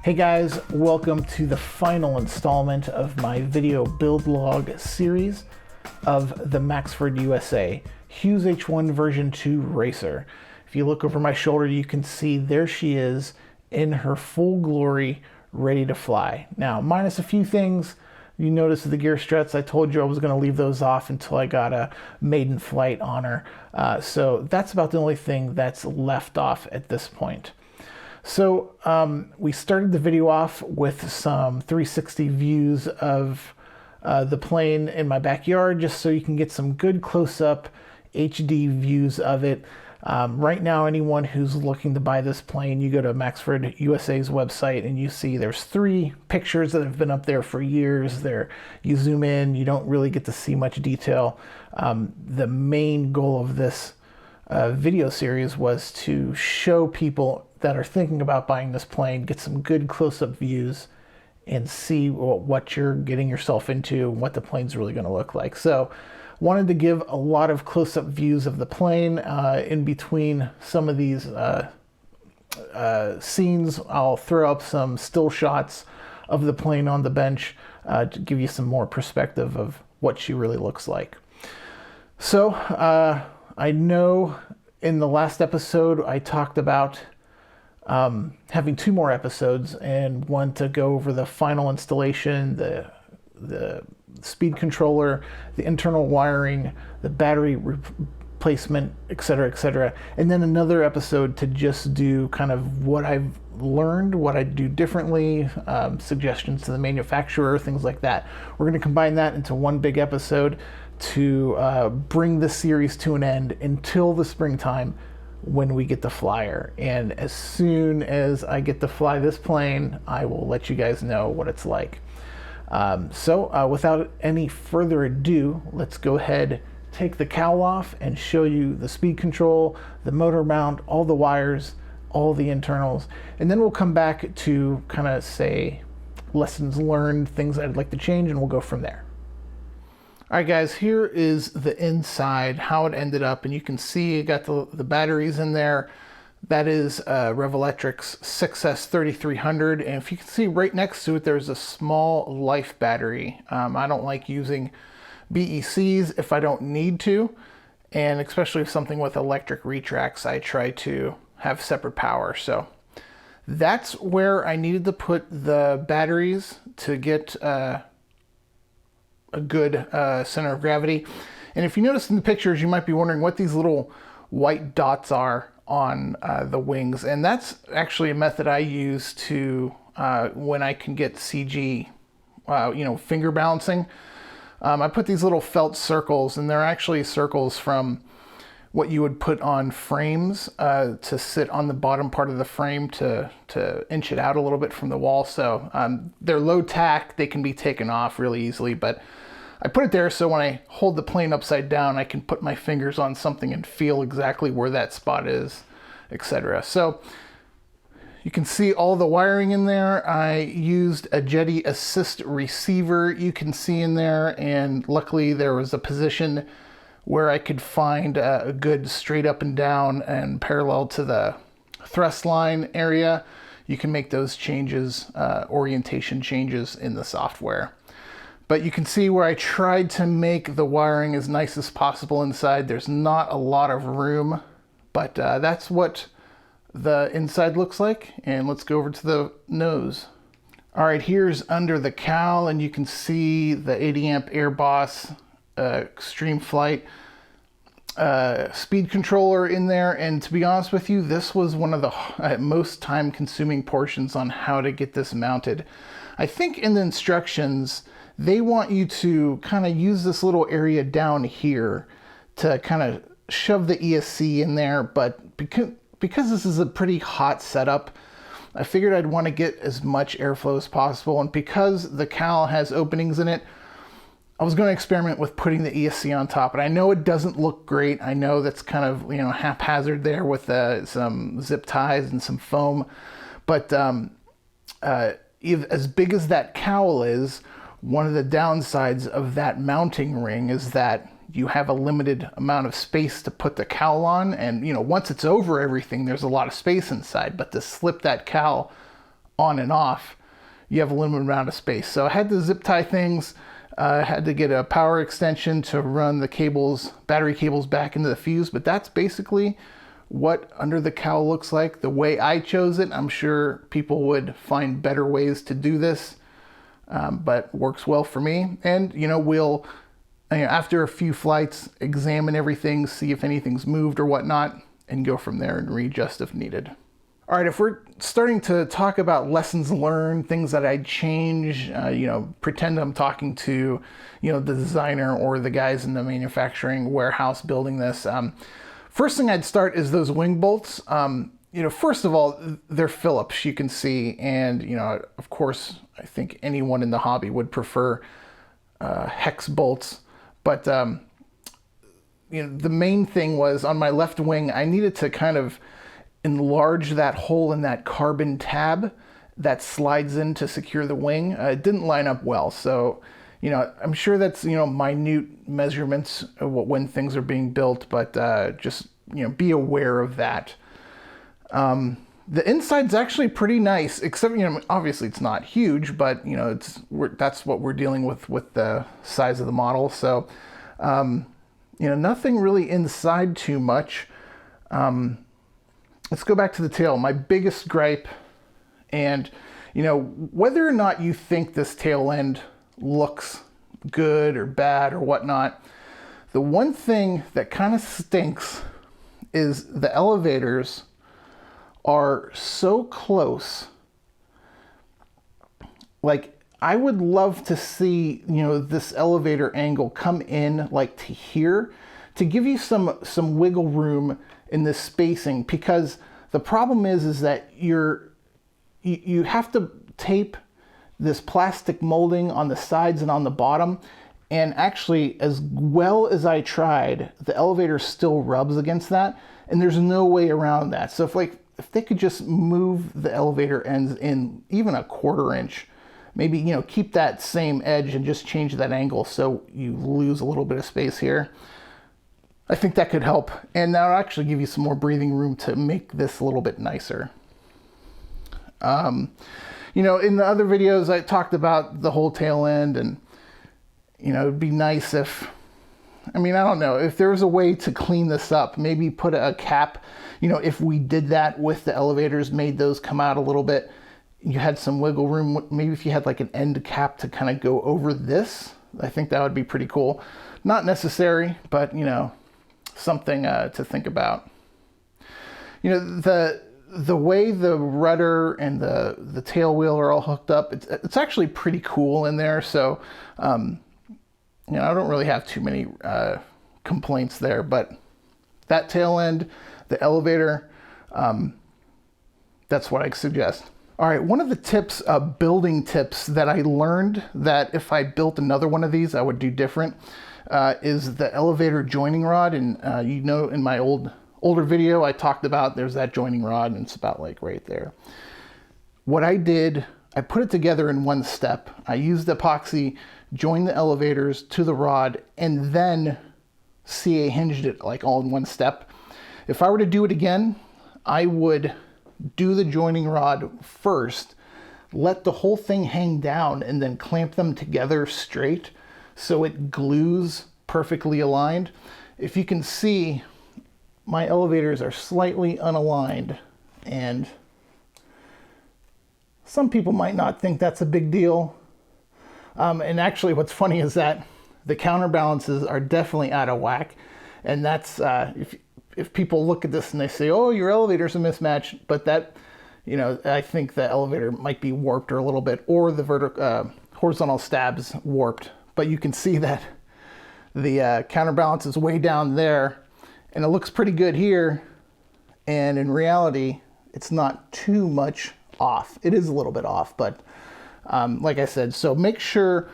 Hey guys, welcome to the final installment of my video build log series of the Maxford USA Hughes H-1 version 2 racer. If you look over my shoulder, you can see there she is in her full glory, ready to fly. Now, minus a few things. You notice the gear struts, I told you I was going to leave those off until I got a maiden flight on her. So that's about the only thing that's left off at this point. So we started the video off with some 360 views of the plane in my backyard, just so you can get some good close-up HD views of it. Right now, anyone who's looking to buy this plane, you go to Maxford USA's website and you see there's 3 pictures that have been up there for years. You zoom in, you don't really get to see much detail. The main goal of this video series was to show people that are thinking about buying this plane, get some good close-up views and see what you're getting yourself into and what the plane's really going to look like. So wanted to give a lot of close-up views of the plane. In between some of these scenes, I'll throw up some still shots of the plane on the bench to give you some more perspective of what she really looks like. So I know in the last episode I talked about having 2 more episodes, and one to go over the final installation, the speed controller, the internal wiring, the battery replacement, etc., and then another episode to just do kind of what I've learned, what I do differently, suggestions to the manufacturer, things like that. We're going to combine that into one big episode to bring this series to an end until the springtime when we get the flyer. And as soon as I get to fly this plane, I will let you guys know what it's like. So without any further ado, let's go ahead, take the cowl off and show you the speed control, the motor mount, all the wires, all the internals, and then we'll come back to kind of say lessons learned, things I'd like to change, and we'll go from there. All right, guys, here is the inside, how it ended up, and you can see you got the batteries in there. That is Revolectric's 6S3300, and if you can see right next to it, there's a small life battery. I don't like using BECs if I don't need to, and especially if something with electric retracts, I try to have separate power. So that's where I needed to put the batteries to get a good center of gravity. And if you notice in the pictures, you might be wondering what these little white dots are on the wings, and that's actually a method I use to when I can get CG, finger balancing. I put these little felt circles, and they're actually circles from what you would put on frames to sit on the bottom part of the frame to inch it out a little bit from the wall. So they're low tack, they can be taken off really easily, but I put it there so when I hold the plane upside down, I can put my fingers on something and feel exactly where that spot is, etc. So you can see all the wiring in there. I used a Jetty Assist receiver you can see in there, and luckily there was a position where I could find a good straight up and down and parallel to the thrust line area. You can make those changes, orientation changes in the software. But you can see where I tried to make the wiring as nice as possible inside. There's not a lot of room, but that's what the inside looks like. And let's go over to the nose. All right, here's under the cowl, and you can see the 80 amp Air Boss Extreme Flight speed controller in there. And to be honest with you, this was one of the most time consuming portions on how to get this mounted. I think in the instructions, they want you to kind of use this little area down here to kind of shove the ESC in there, but because this is a pretty hot setup, I figured I'd want to get as much airflow as possible, and because the cowl has openings in it, I was going to experiment with putting the ESC on top. And I know it doesn't look great. I know that's kind of haphazard there with some zip ties and some foam, but as big as that cowl is, one of the downsides of that mounting ring is that you have a limited amount of space to put the cowl on, and once it's over everything, there's a lot of space inside. But to slip that cowl on and off, you have a limited amount of space. So I had to zip tie things. I had to get a power extension to run the cables, battery cables back into the fuse, but that's basically what under the cowl looks like. The way I chose it, I'm sure people would find better ways to do this, but works well for me. And we'll, after a few flights, examine everything, see if anything's moved or whatnot, and go from there and readjust if needed. All right, if we're starting to talk about lessons learned, things that I'd change, pretend I'm talking to, the designer or the guys in the manufacturing warehouse building this. First thing I'd start is those wing bolts. First of all, they're Phillips, you can see, and of course, I think anyone in the hobby would prefer hex bolts. But the main thing was on my left wing, I needed to kind of enlarge that hole in that carbon tab that slides in to secure the wing. It didn't line up well, so I'm sure that's minute measurements when things are being built, but just be aware of that. The inside's actually pretty nice, except obviously it's not huge, but that's what we're dealing with the size of the model. So nothing really inside too much. Let's go back to the tail. My biggest gripe, and whether or not you think this tail end looks good or bad or whatnot, the one thing that kind of stinks is the elevators are so close. Like, I would love to see this elevator angle come in like to here to give you some wiggle room in this spacing, because the problem is that you have to tape this plastic molding on the sides and on the bottom, and actually, as well as I tried, the elevator still rubs against that, and there's no way around that. So if they could just move the elevator ends in even a 1/4 inch, maybe keep that same edge and just change that angle so you lose a little bit of space here, I think that could help, and that'll actually give you some more breathing room to make this a little bit nicer. In the other videos I talked about the whole tail end, and it'd be nice if, I don't know, if there was a way to clean this up, maybe put a cap, if we did that with the elevators, made those come out a little bit, you had some wiggle room, maybe if you had like an end cap to kind of go over this, I think that would be pretty cool. Not necessary, but something to think about. The way the rudder and the tail wheel are all hooked up, it's actually pretty cool in there. So, I don't really have too many complaints there. But that tail end, the elevator, that's what I suggest. All right, one of the tips, building tips that I learned that if I built another one of these, I would do different, is the elevator joining rod. And in my older video, I talked about there's that joining rod, and it's about like right there. What I did, I put it together in one step. I used epoxy, joined the elevators to the rod, and then CA hinged it like all in one step. If I were to do it again, I would do the joining rod first, let the whole thing hang down, and then clamp them together straight so it glues perfectly aligned. If you can see, my elevators are slightly unaligned, and some people might not think that's a big deal. And actually what's funny is that the counterbalances are definitely out of whack. And that's, if people look at this and they say, oh, your elevator's a mismatch, but that, I think the elevator might be warped or a little bit, or the horizontal stabs warped. But you can see that the counterbalance is way down there, and it looks pretty good here. And in reality, it's not too much off. It is a little bit off, but like I said, so make sure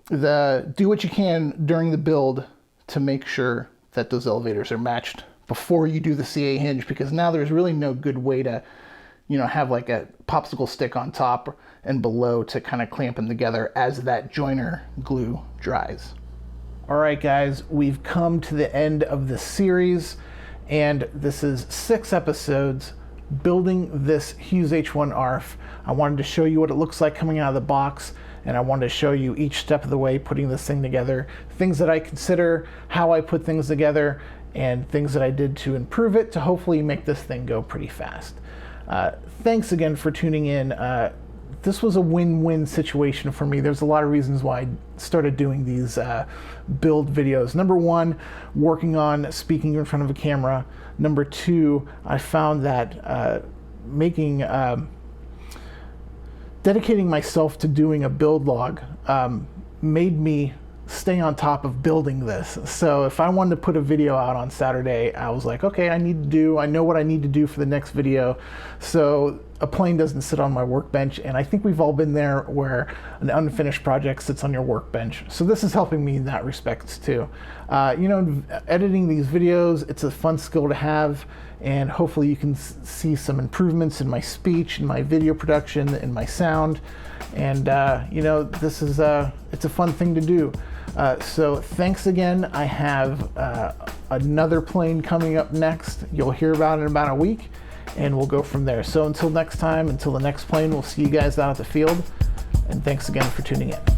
do what you can during the build to make sure that those elevators are matched before you do the CA hinge, because now there's really no good way to, have like a popsicle stick on top and below to kind of clamp them together as that joiner glue dries. All right, guys, we've come to the end of the series, and this is 6 episodes building this Hughes H-1 ARF. I wanted to show you what it looks like coming out of the box, and I wanted to show you each step of the way putting this thing together, things that I consider, how I put things together, and things that I did to improve it to hopefully make this thing go pretty fast. Thanks again for tuning in. This was a win-win situation for me. There's a lot of reasons why I started doing these build videos. Number one, working on speaking in front of a camera. Number two, I found that dedicating myself to doing a build log made me stay on top of building this. So if I wanted to put a video out on Saturday, I was like, okay, I know what I need to do for the next video. So a plane doesn't sit on my workbench, and I think we've all been there where an unfinished project sits on your workbench. So this is helping me in that respect too. Editing these videos, it's a fun skill to have, and hopefully you can see some improvements in my speech, in my video production, in my sound. And this is it's a fun thing to do. So thanks again. I have another plane coming up next. You'll hear about it in about a week, and we'll go from there. So until next time, until the next plane, we'll see you guys out at the field, and thanks again for tuning in.